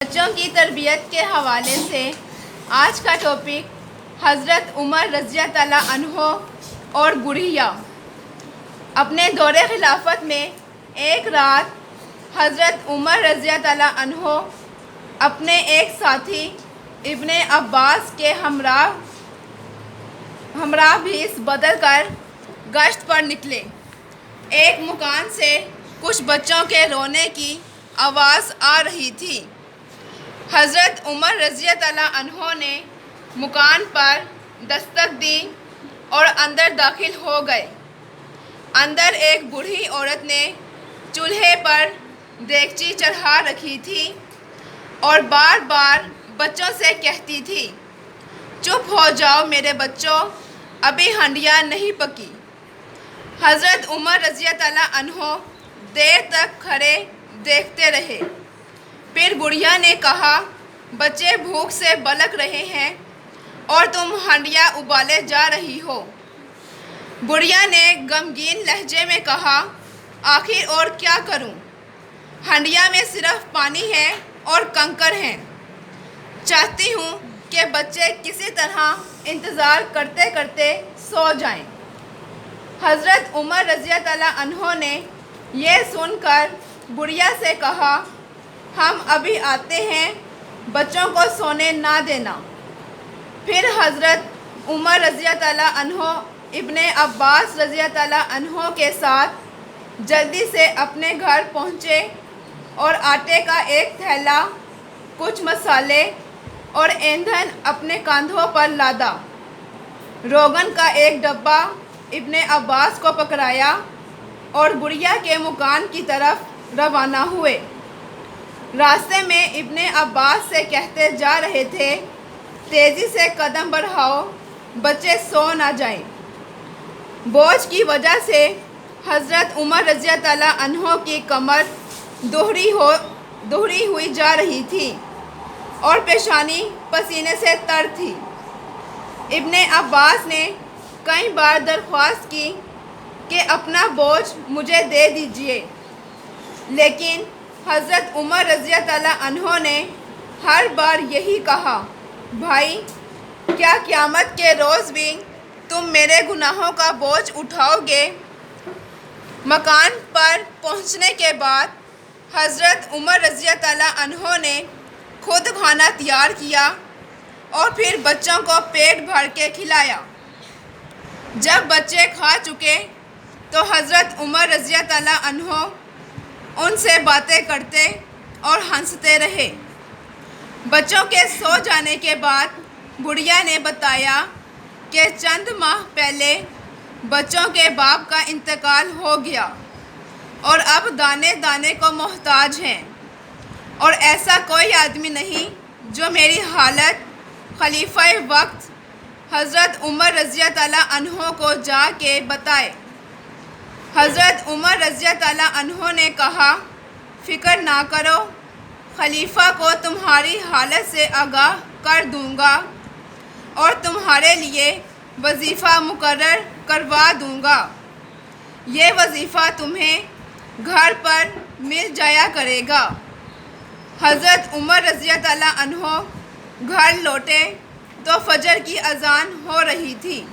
بچوں کی تربیت کے حوالے سے آج کا ٹاپک حضرت عمر رضی اللہ عنہ اور بڑھیا۔ اپنے دور خلافت میں ایک رات حضرت عمر رضی اللہ عنہ اپنے ایک ساتھی ابن عباس کے ہمراہ بھیس بدل کر گشت پر نکلے۔ ایک مکان سے کچھ بچوں کے رونے کی آواز آ رہی تھی۔ حضرت عمر رضی اللہ عنہ نے مکان پر دستک دی اور اندر داخل ہو گئے۔ اندر ایک بوڑھی عورت نے چولہے پر دیگچی چڑھا رکھی تھی اور بار بار بچوں سے کہتی تھی، چپ ہو جاؤ میرے بچوں، ابھی ہنڈیا نہیں پکی۔ حضرت عمر رضی اللہ عنہ دیر تک کھڑے دیکھتے رہے۔ پھر بڑھیا نے کہا، بچے بھوک سے بلک رہے ہیں اور تم ہنڈیا ابالے جا رہی ہو۔ بڑھیا نے غمگین لہجے میں کہا، آخر اور کیا کروں، ہنڈیا میں صرف پانی ہے اور کنکر ہیں۔ چاہتی ہوں کہ بچے کسی طرح انتظار کرتے کرتے سو جائیں۔ حضرت عمر رضی اللہ عنہ نے یہ سن کر بڑھیا سے کہا، ہم ابھی آتے ہیں، بچوں کو سونے نہ دینا۔ پھر حضرت عمر رضی اللہ عنہ ابن عباس رضی اللہ عنہ کے ساتھ جلدی سے اپنے گھر پہنچے اور آٹے کا ایک تھیلا، کچھ مسالے اور ایندھن اپنے کاندھوں پر لادا۔ روغن کا ایک ڈبہ ابن عباس کو پکڑایا اور بڑھیا کے مکان کی طرف روانہ ہوئے۔ راستے میں ابن عباس سے کہتے جا رہے تھے، تیزی سے قدم بڑھاؤ، بچے سو نہ جائیں۔ بوجھ کی وجہ سے حضرت عمر رضی اللہ عنہ کی کمر دوہری ہوئی جا رہی تھی اور پیشانی پسینے سے تر تھی۔ ابن عباس نے کئی بار درخواست کی کہ اپنا بوجھ مجھے دے دیجیے، لیکن حضرت عمر رضی اللہ عنہ نے ہر بار یہی کہا، بھائی، کیا قیامت کے روز بھی تم میرے گناہوں کا بوجھ اٹھاؤ گے؟ مکان پر پہنچنے کے بعد حضرت عمر رضی اللہ عنہ نے خود کھانا تیار کیا اور پھر بچوں کو پیٹ بھر کے کھلایا۔ جب بچے کھا چکے تو حضرت عمر رضی اللہ عنہ ان سے باتیں کرتے اور ہنستے رہے۔ بچوں کے سو جانے کے بعد بڑھیا نے بتایا کہ چند ماہ پہلے بچوں کے باپ کا انتقال ہو گیا اور اب دانے دانے کو محتاج ہیں، اور ایسا کوئی آدمی نہیں جو میری حالت خلیفہ وقت حضرت عمر رضی اللہ عنہ کو جا کے بتائے۔ حضرت عمر رضی اللہ عنہ نے کہا، فکر نہ کرو، خلیفہ کو تمہاری حالت سے آگاہ کر دوں گا اور تمہارے لیے وظیفہ مقرر کروا دوں گا۔ یہ وظیفہ تمہیں گھر پر مل جایا کرے گا۔ حضرت عمر رضی اللہ عنہ گھر لوٹے تو فجر کی اذان ہو رہی تھی۔